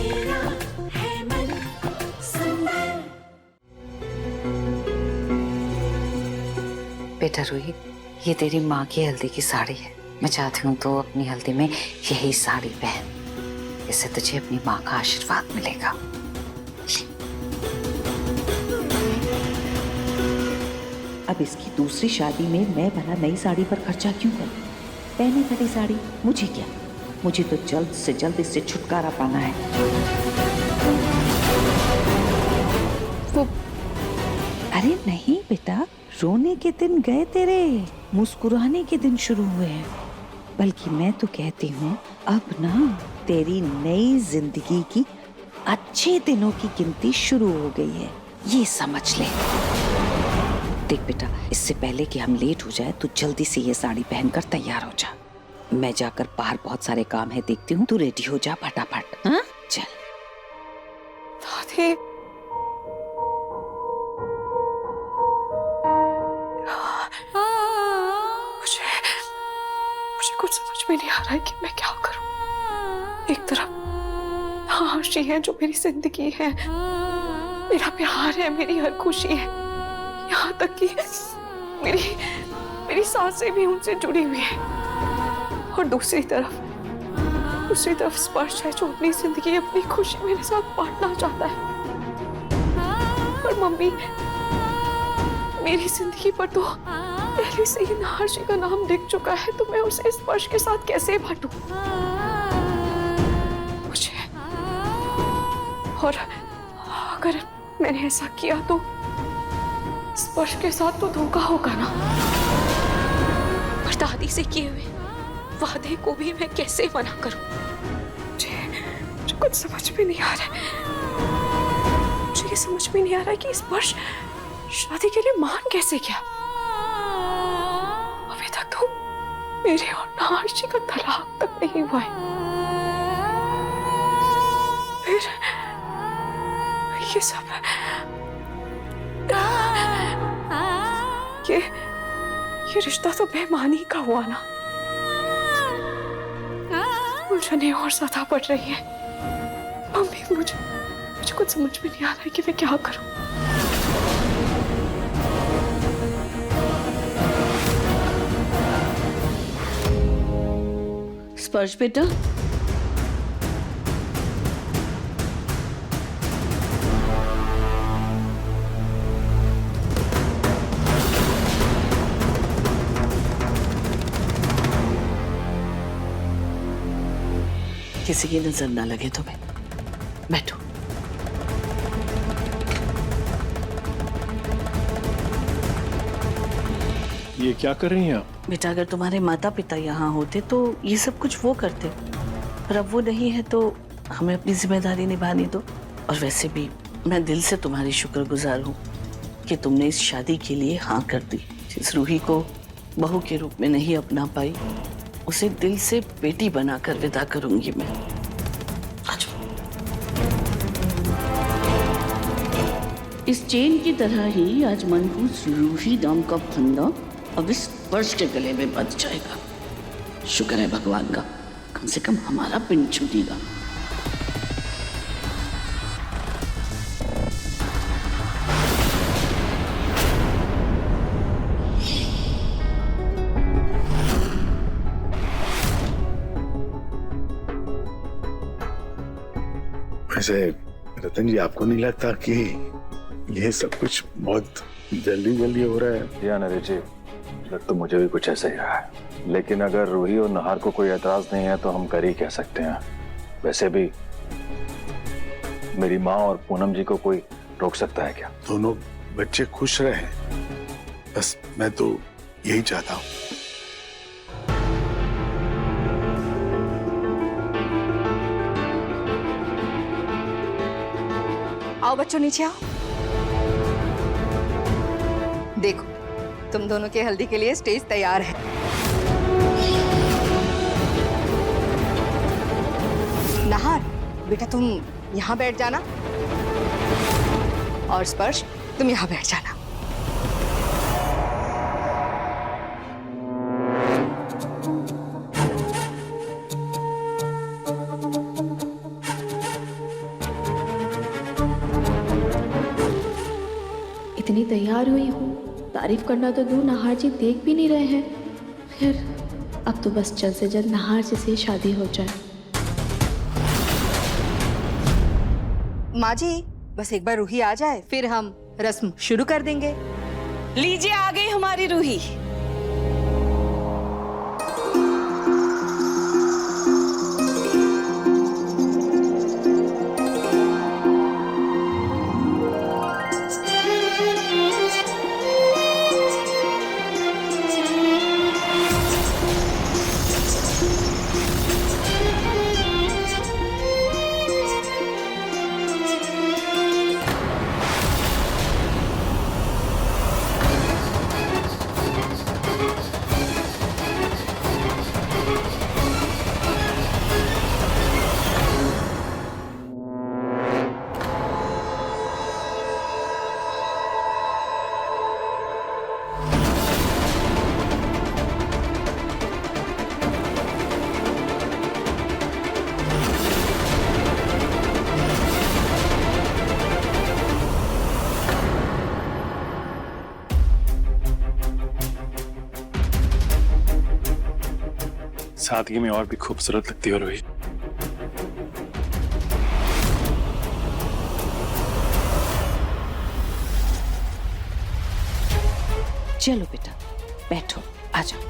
मेरा है मन सुंदर। बेटा रूही, ये तेरी माँ की हल्दी की साड़ी है। मैं चाहती हूँ तो अपनी हल्दी में यही साड़ी पहन, इससे तुझे अपनी माँ का आशीर्वाद मिलेगा। अब इसकी दूसरी शादी में मैं भला नई साड़ी पर खर्चा क्यों करूं? पहने खड़ी साड़ी मुझे क्या, मुझे तो जल्द से जल्द इससे छुटकारा पाना है। वो अरे नहीं बेटा, रोने के दिन गए तेरे, मुस्कुराने के दिन शुरू हुए हैं। बल्कि मैं तो कहती हूँ अब ना तेरी नई जिंदगी की अच्छे दिनों की गिनती शुरू हो गई है, ये समझ ले। देख बेटा, इससे पहले कि हम लेट हो जाए तो जल्दी से ये साड़ी पहनकर तैयार हो जा। मैं जाकर बाहर बहुत सारे काम है देखती हूँ, तू रेडी हो जा फटाफट। हाँ चल। दादी, मुझे कुछ समझ में नहीं आ रहा है कि मैं क्या करूं। एक तरफ आशी है जो मेरी जिंदगी है, मेरा प्यार है, मेरी हर खुशी है, यहाँ तक कि मेरी सांसें भी उनसे जुड़ी हुई है। और दूसरी तरफ स्पर्श है जो अपनी जिंदगी, अपनी खुशी मेरे साथ बांटना चाहता है। पर मम्मी मेरी जिंदगी पर तो पहले से ही नाहर्षी का नाम दिख चुका है, तो मैं उसे स्पर्श के साथ कैसे बांटूं? मुझे और अगर मैंने ऐसा किया तो स्पर्श के साथ तो धोखा होगा ना। पर दादी से किए हुए वादे को भी मैं कैसे मना करूं? मुझे कुछ समझ में नहीं आ रहा है। मुझे ये समझ में नहीं आ रहा है कि स्पर्श शादी के लिए मान कैसे गया। अभी तक तो मेरे और नाहर्षी का तलाक तक नहीं हुआ है। फिर ये सब ये रिश्ता तो बेईमानी का हुआ ना। उलझने और ज्यादा बढ़ रही है। मम्मी मुझे कुछ समझ में नहीं आ रहा है कि मैं क्या करूं। स्पर्श बेटा, किसी की नजर ना लगे तुम्हें। बैठो। ये क्या कर रही हैं आप? बेटा, अगर तुम्हारे माता पिता यहाँ होते तो ये सब कुछ वो करते, पर अब वो नहीं है तो हमें अपनी जिम्मेदारी निभानी दो। और वैसे भी मैं दिल से तुम्हारी शुक्रगुजार हूँ कि तुमने इस शादी के लिए हाँ कर दी। जिस रूही को बहू के रूप में नहीं अपना पाई, उसे दिल से बेटी बनाकर विदा करूंगी मैं। आज इस चेन की तरह ही आज मनहूस रूही नाम का फंदा अब इस स्पर्श के गले में बंध जाएगा। शुक्र है भगवान का, कम से कम हमारा पिंड छूटेगा। वैसे रतन जी, आपको नहीं लगता कि ये सब कुछ बहुत जल्दी हो रहा है? या नरेश जी, लग तो मुझे भी कुछ ऐसा ही रहा है। लेकिन अगर रूही और नहार को कोई एतराज नहीं है तो हम कर ही कह सकते हैं। वैसे भी मेरी माँ और पूनम जी को कोई रोक सकता है क्या? दोनों बच्चे खुश रहे, बस मैं तो यही चाहता हूँ। आओ बच्चों, नीचे आओ। देखो, तुम दोनों के हल्दी के लिए स्टेज तैयार है। नहार, बेटा तुम यहाँ बैठ जाना, और स्पर्श तुम यहाँ बैठ जाना। इतनी तैयार हुई हूँ, तारीफ करना तो दूर, नाहार जी देख भी नहीं रहे हैं। खैर, अब तो बस जल्द से जल्द नाहार जी से शादी हो जाए। माँ जी, बस एक बार रूही आ जाए, फिर हम रस्म शुरू कर देंगे। लीजिए, आ गई हमारी रूही। सादगी में और भी खूबसूरत लगती हो रूही। चलो बेटा, बैठो, आ जाओ।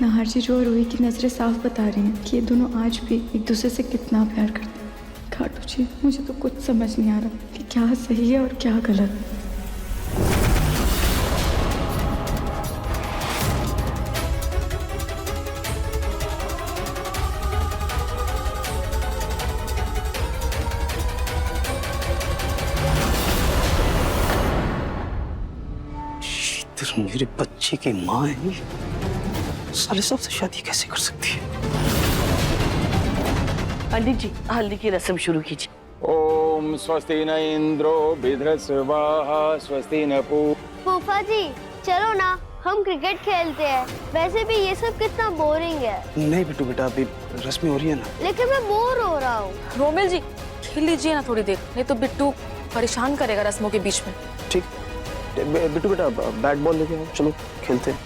नाहार जी, जो रूही की नजरें साफ बता रही हैं कि ये दोनों आज भी एक दूसरे से कितना प्यार करते हैं। खाटू जी, मुझे तो कुछ समझ नहीं आ रहा कि क्या सही है और क्या गलत। मेरे बच्चे की माँ है, साले साहब से शादी कैसे कर सकती है? पंडित जी, हल्दी की रस्म शुरू कीजिए। ओम स्वस्ति न इंद्रो विधृस्वाहा स्वस्ति न फूफा जी, चलो ना, हम क्रिकेट खेलते हैं। वैसे भी ये सब कितना बोरिंग है। नहीं बिट्टू बेटा, अभी रस्में हो रही है ना। लेकिन मैं बोर हो रहा हूँ। रोमिल जी, खेल लीजिए ना थोड़ी देर, नहीं तो बिट्टू परेशान करेगा रस्मों के बीच में। ठीक, बिट्टू बेटा बैट बॉल लेके आओ, चलो खेलते हैं।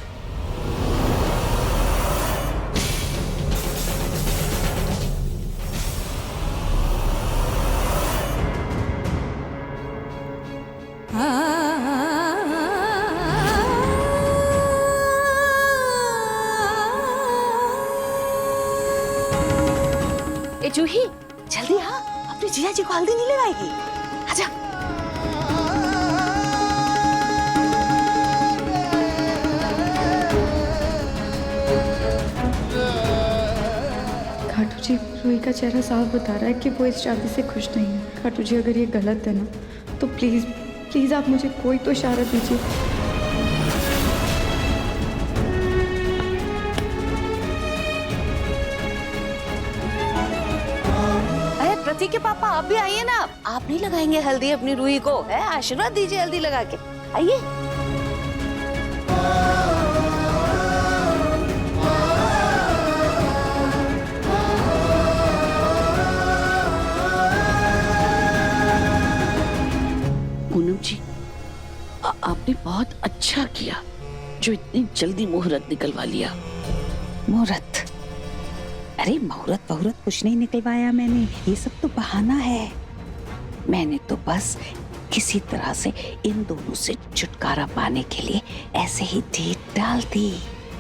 ए जूही, जल्दी आ, अपने जीजा जी को हल्दी नहीं लगाएगी। आजा। खाटू जी, रूही का चेहरा साफ बता रहा है कि वो इस शादी से खुश नहीं है। खाटू जी, अगर ये गलत है ना, तो प्लीज प्लीज आप मुझे कोई तो इशारा दीजिए। अरे प्रतीक के पापा, आप भी आइए ना। आप नहीं लगाएंगे हल्दी अपनी रूही को? है, आशीर्वाद दीजिए हल्दी लगा के। आइए। पूनम जी, आपने बहुत अच्छा किया जो इतनी जल्दी मुहूर्त निकलवा लिया। मुहूर्त? अरे मुहूर्त बहुरत कुछ नहीं निकलवाया मैंने, ये सब तो बहाना है। मैंने तो बस किसी तरह से इन दोनों से छुटकारा पाने के लिए ऐसे ही डेट डाल दी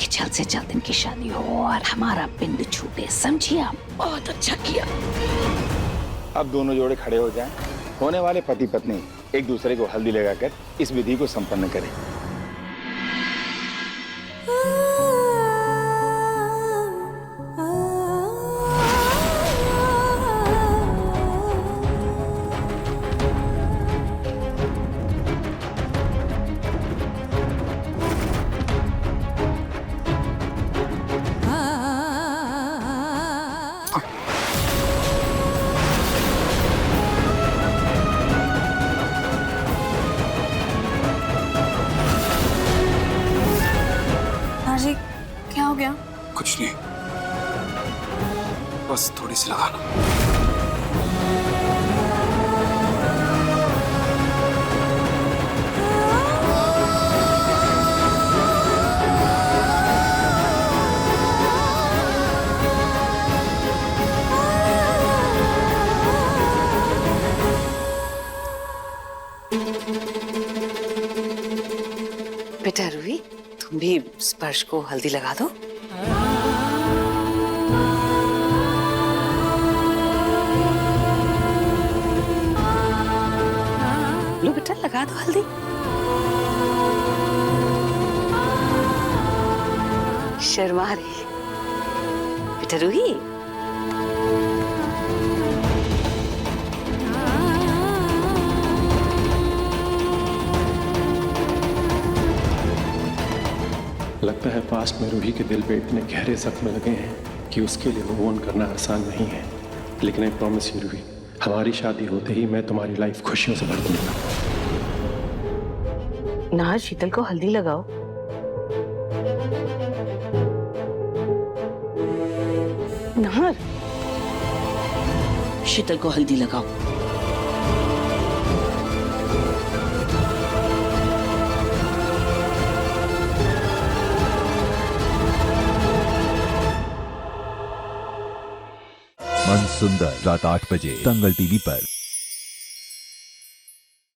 कि जल्द से जल्द इनकी शादी हो और हमारा पिंड छूटे। समझिए आप? बहुत अच्छा किया। अब दोनों जोड़े खड़े हो जाएं। होने वाले पति पत्नी एक दूसरे को हल्दी लगाकर इस विधि को संपन्न करें। जी, क्या हो गया? कुछ नहीं, बस थोड़ी सी लगाना। तुम भी स्पर्श को हल्दी लगा दो। लो बेटा लगा दो हल्दी। शर्मा रही बेटा रूही। लगता है पास्ट में रूही के दिल पे इतने गहरे जख्म लगे हैं कि उसके लिए मूव ऑन करना आसान नहीं है। लेकिन आई प्रॉमिस यू रूही, हमारी शादी होते ही मैं तुम्हारी लाइफ खुशियों से भर दूंगा। नाहर, शीतल को हल्दी लगाओ। नाहर, शीतल को हल्दी लगाओ। मन सुंदर रात 8 बजे दंगल टीवी पर।